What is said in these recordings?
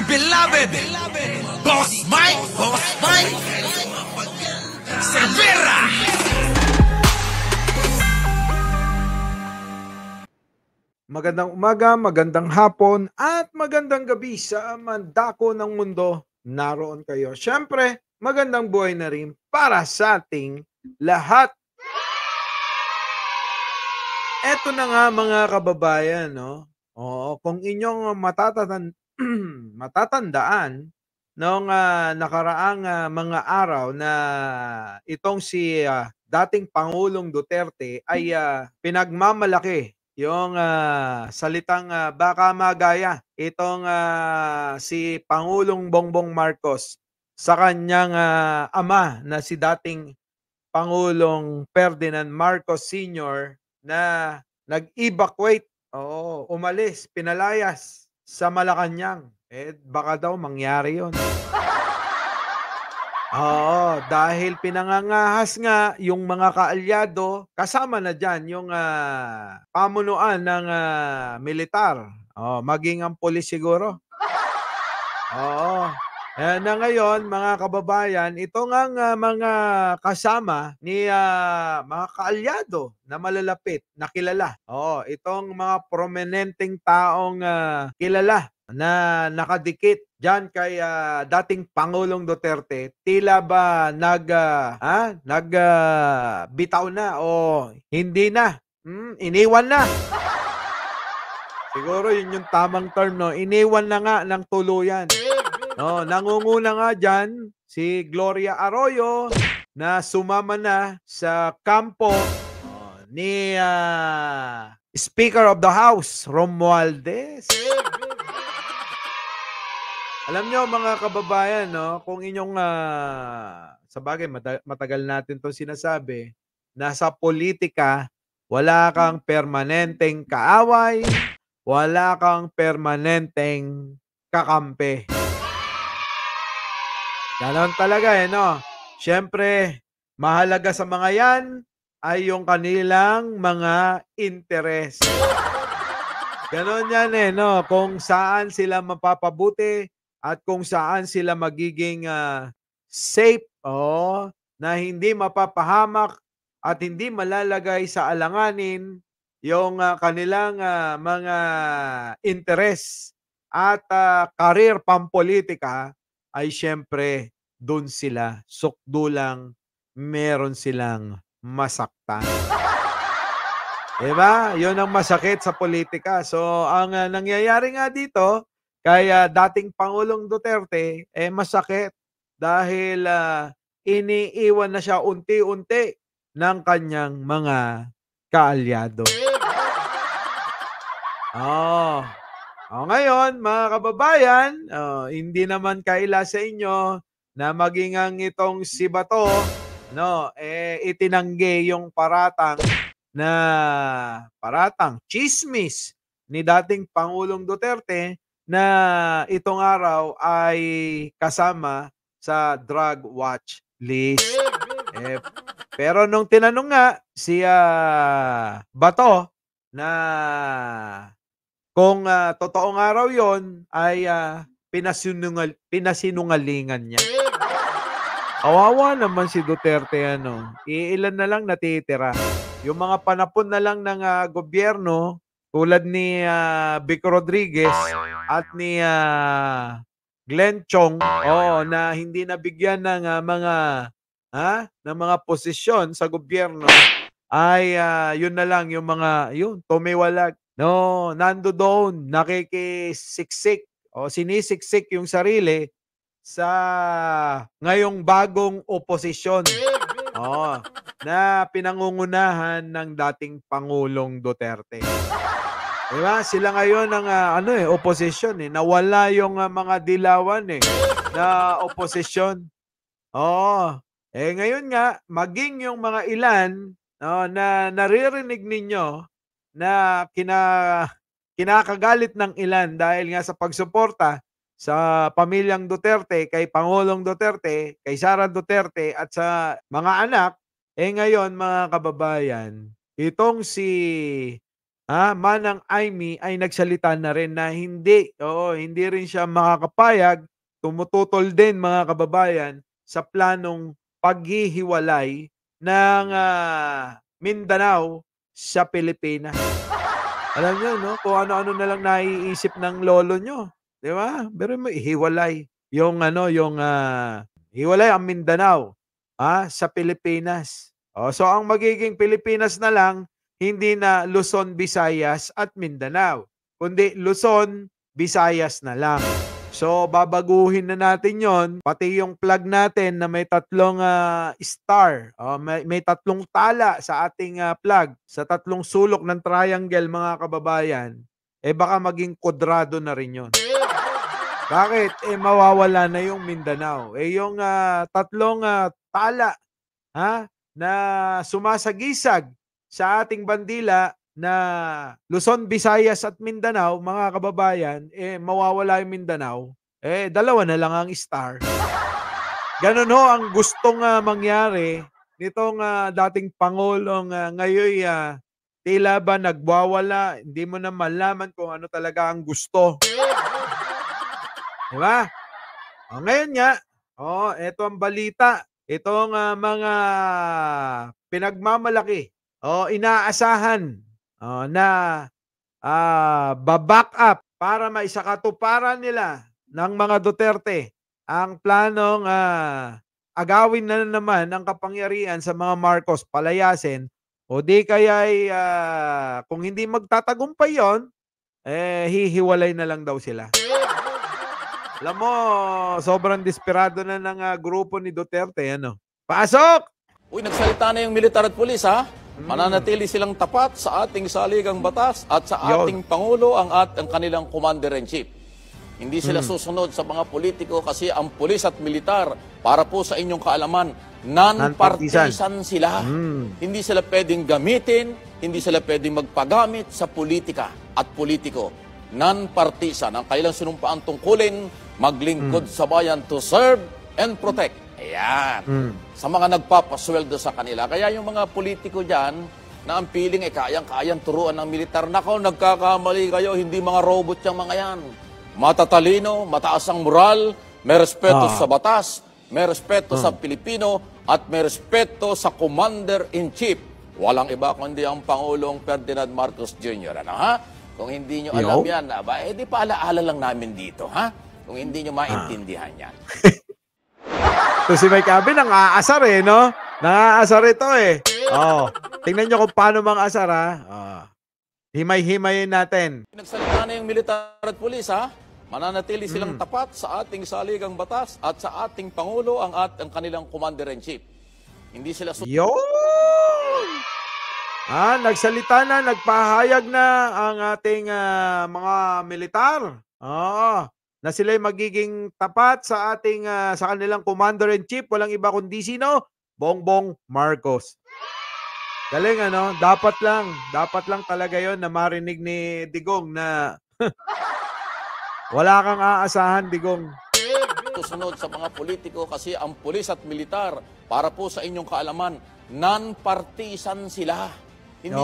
beloved Boss Mike Cervera. Magandang umaga, magandang hapon, at magandang gabi sa mandako ng mundo. Naroon kayo. Siyempre, magandang buhay na rin para sa ating lahat. Eto na nga mga kababayan, no? Oo, kung inyong matatandaan noong nakaraang mga araw na itong si dating Pangulong Duterte ay pinagmamalaki yung salitang baka magaya itong si Pangulong Bongbong Marcos sa kanyang ama na si dating Pangulong Ferdinand Marcos Sr. na nag-evacuate, oo, umalis, pinalayas sa Malacanang. Baka daw mangyari yon. Oo, dahil pinangangahas nga yung mga kaalyado, kasama na diyan yung pamunuan ng militar, maging ang pulis siguro. Oo. Na ngayon mga kababayan, ito ngang mga kasama ni mga kaalyado na malalapit, na kilala. Oo, itong mga prominenteng taong kilala na nakadikit diyan kay dating Pangulong Duterte, tila ba bitaw na o hindi na. Iniwan na. Siguro yun yung tamang term, no? Iniwan na nga ng tuluyan. Nangunguna nga dyan si Gloria Arroyo na sumama na sa kampo ni Speaker of the House, Romualdez. Alam nyo mga kababayan, no, kung inyong, sabagay matagal natin 'tong sinasabi, nasa politika, wala kang permanenteng kaaway, wala kang permanenteng kakampi. Gano'n talaga, no? Siyempre, mahalaga sa mga 'yan ay yung kanilang mga interes. Gano'n 'yan, no? Kung saan sila mapapabuti at kung saan sila magiging safe, na hindi mapapahamak at hindi malalagay sa alanganin yung kanilang mga interes at career pampolitika, ay siyempre dun sila sukdulang meron silang masaktan. 'Di ba? 'Yun ang masakit sa politika. So, ang nangyayari nga dito kay dating Pangulong Duterte, masakit dahil iniiwan na siya unti-unti ng kanyang mga kaalyado. Oh. Ngayon mga kababayan, hindi naman kaila sa inyo na maging ang itong si Bato, no, itinanggi yung paratang tsismis ni dating Pangulong Duterte na itong araw ay kasama sa drug watch list. Pero nung tinanong nga si Bato na kung totoong araw yon ay pinasinungalingan niya. Kawawa naman si Duterte, ano. Iilan na lang natitira. Yung mga panapon na lang ng gobyerno tulad ni Vic Rodriguez at ni Glenn Chong, na hindi nabigyan ng mga posisyon sa gobyerno, ay yun na lang yung mga yun tumiwalag. No, nandoon nakikisiksik o sinisiksik yung sarili sa ngayong bagong oposisyon. Na pinangungunahan ng dating Pangulong Duterte. 'Di ba? Sila ngayon ang oposisyon, nawala yung mga dilawan na oposisyon. Ngayon nga maging yung mga ilan, na naririnig ninyo na kinakagalit ng ilan dahil nga sa pagsuporta sa pamilyang Duterte, kay Pangulong Duterte, kay Sara Duterte at sa mga anak, ngayon mga kababayan, itong si Manang Aimee ay nagsalita na rin na hindi, oo, hindi rin siya makakapayag, tumututol din mga kababayan sa planong paghihiwalay ng, Mindanao sa Pilipinas. Alam niyo 'no, kung ano-ano na lang naiisip ng lolo niyo, 'di ba? Biruin mo ihiwalay yung ano, yung, hiwalay ang Mindanao, sa Pilipinas. Oh, so ang magiging Pilipinas na lang, hindi na Luzon, Visayas at Mindanao, kundi Luzon, Visayas na lang. So babaguhin na natin 'yon, pati yung flag natin na may tatlong, star, may tatlong tala sa ating, flag, sa tatlong sulok ng triangle mga kababayan, baka maging kwadrado na rin 'yon. Bakit? Mawawala na yung Mindanao. Yung, tatlong, tala, na sumasagisag sa ating bandila na Luzon, Visayas at Mindanao, mga kababayan, mawawala yung Mindanao, dalawa na lang ang star. Gano'n ho ang gustong, mangyari nitong, dating pangulong, ngayoy, tila ba nagwawala, hindi mo na malaman kung ano talaga ang gusto. 'Di ba? Ngayon nga, eto ang balita, itong, mga pinagmamalaki o inaasahan, na, ba-back-up para maisakatuparan nila ng mga Duterte ang planong, agawin na naman ang kapangyarihan sa mga Marcos, palayasin o di kaya'y, kung hindi magtatagumpay 'yon, hihiwalay na lang daw sila. Alam mo, sobrang desperado na ng, grupo ni Duterte ano. Pasok! Uy, nagsalita na yung militar at pulis, ha? Hmm, Mananatili silang tapat sa ating saligang batas at sa ating 'yon. Pangulo ang kanilang Commander-in-Chief. Hindi sila susunod sa mga politiko kasi ang pulis at militar, para po sa inyong kaalaman, Non-partisan. non-partisan sila. Hmm. Hindi sila pwedeng gamitin, hindi sila pwedeng magpagamit sa politika at politiko. Non-partisan. Ang kailang sinumpaang tungkulin, maglingkod sa bayan to serve and protect. Ayan. Sa mga nagpapasweldo sa kanila. Kaya yung mga politiko dyan, na ang piling kayang-kayang turuan ng militar. Nako, nagkakamali kayo, hindi mga robot yung mga yan. Matatalino, mataas ang moral, may respeto sa batas, may respeto sa Pilipino, at may respeto sa Commander-in-Chief. Walang iba kundi ang Pangulong Ferdinand Marcos Jr. Ano, ha? Kung hindi nyo alam yan, di pa alaala lang namin dito, ha? Kung hindi nyo maintindihan yan. So si Mike Abe nang-aasar no? Nang-aasar ito tingnan niyo kung paano mang-asar himay-himayin natin. Nagsalita na yung militar at pulis, ha? Mananatili silang tapat sa ating saligang batas at sa ating Pangulo ang kanilang Commander-in-Chief. Hindi sila Yun! Nagsalita na, nagpahayag na ang ating mga militar. Na sila'y magiging tapat sa ating sa kanilang Commander-in-Chief, walang iba kundi sino? Bongbong Marcos. Galing ano? Dapat lang talaga 'yon na marinig ni Digong na wala kang aasahan, Digong. susunod sa mga politiko kasi ang pulis at militar, para po sa inyong kaalaman, non-partisan sila. Hindi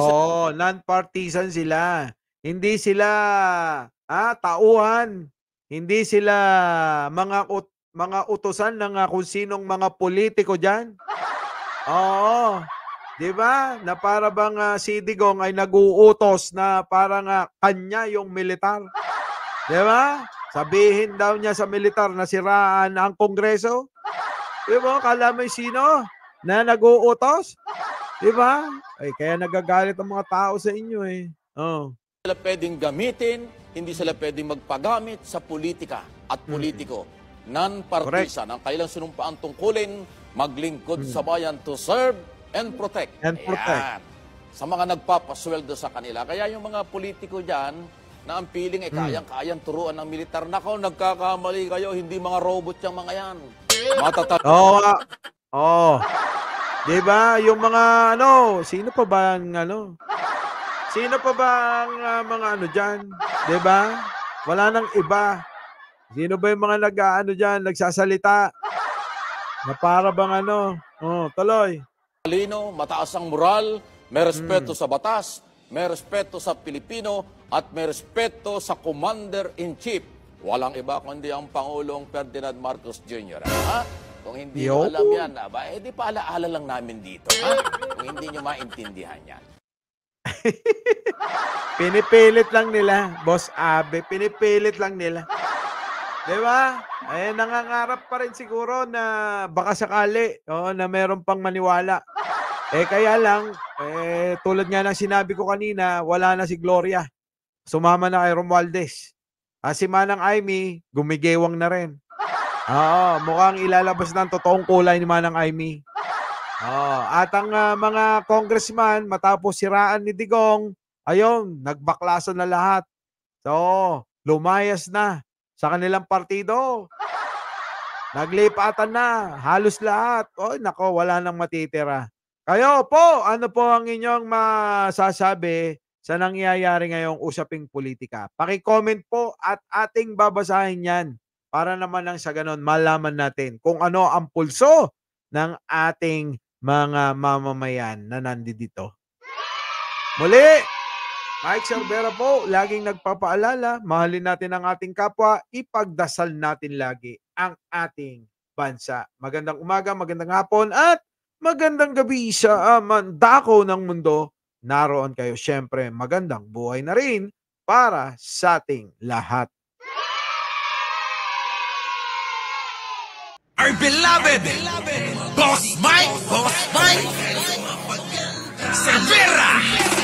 Non-partisan sila. Hindi sila tauhan. Hindi sila mga utusan ng kung sinong mga politiko diyan. Oo. 'Di ba? Na para bang si Digong ay nag-uutos na parang kanya yung militar. 'Di ba? Sabihin daw niya sa militar na siraan ang Kongreso. 'Di ba? Akala mo sino na nag-uutos? 'Di ba? Ay kaya nagagalit ang mga tao sa inyo sila pwedeng gamitin, hindi sila pwedeng magpagamit sa politika at politiko. Non-partisan. Ang kailang sinumpaang tungkulin, maglingkod sa bayan to serve and protect. And protect. Ayan. Sa mga nagpapasweldo sa kanila. Kaya yung mga politiko dyan, na ang piling kayang-kayang turuan ng militar. Nako, nagkakamali kayo, hindi mga robot yung mga yan. Oo nga. Oo. 'Di ba? Yung mga sino pa ba ang sino pa ba ang mga diyan? 'Di ba? Wala nang iba. Sino ba yung mga diyan, nagsasalita na para bang tuloy. Talino, mataas ang moral, may respeto sa batas, may respeto sa Pilipino at may respeto sa Commander-in-Chief. Walang iba kundi ang Pangulong Ferdinand Marcos Jr. Ha? Kung hindi nyo alam yan, di paalaala lang namin dito. Ha? Kung hindi nyo maintindihan yan. Pinipilit lang nila, Boss Abe. Pinipilit lang nila. Diba? Eh, nangangarap pa rin siguro na baka sakali na meron pang maniwala. Eh, kaya lang, tulad nga ng sinabi ko kanina, wala na si Gloria. Sumama na kay Romualdez. Si Manang Aimee, gumigewang na rin. Mukhang ilalabas ng totoong kulay ni Manang Aimee. At ang mga congressman, matapos siraan ni Digong, ayun, nagbaklasan na lahat. So, lumayas na sa kanilang partido. Naglipatan na, halos lahat. Nako, wala nang matitira. Kayo po, ano po ang inyong masasabi sa nangyayari ngayong usaping politika? Paki-comment po at ating babasahin yan para naman lang sa ganon malaman natin kung ano ang pulso ng ating mga mamamayan na nandito. Muli, Mike Cervera po, laging nagpapaalala, mahalin natin ang ating kapwa, ipagdasal natin lagi ang ating bansa. Magandang umaga, magandang hapon, at magandang gabi sa mandako ng mundo. Naroon kayo, syempre, magandang buhay na rin para sa ating lahat. Our beloved Boss Mike Cervera.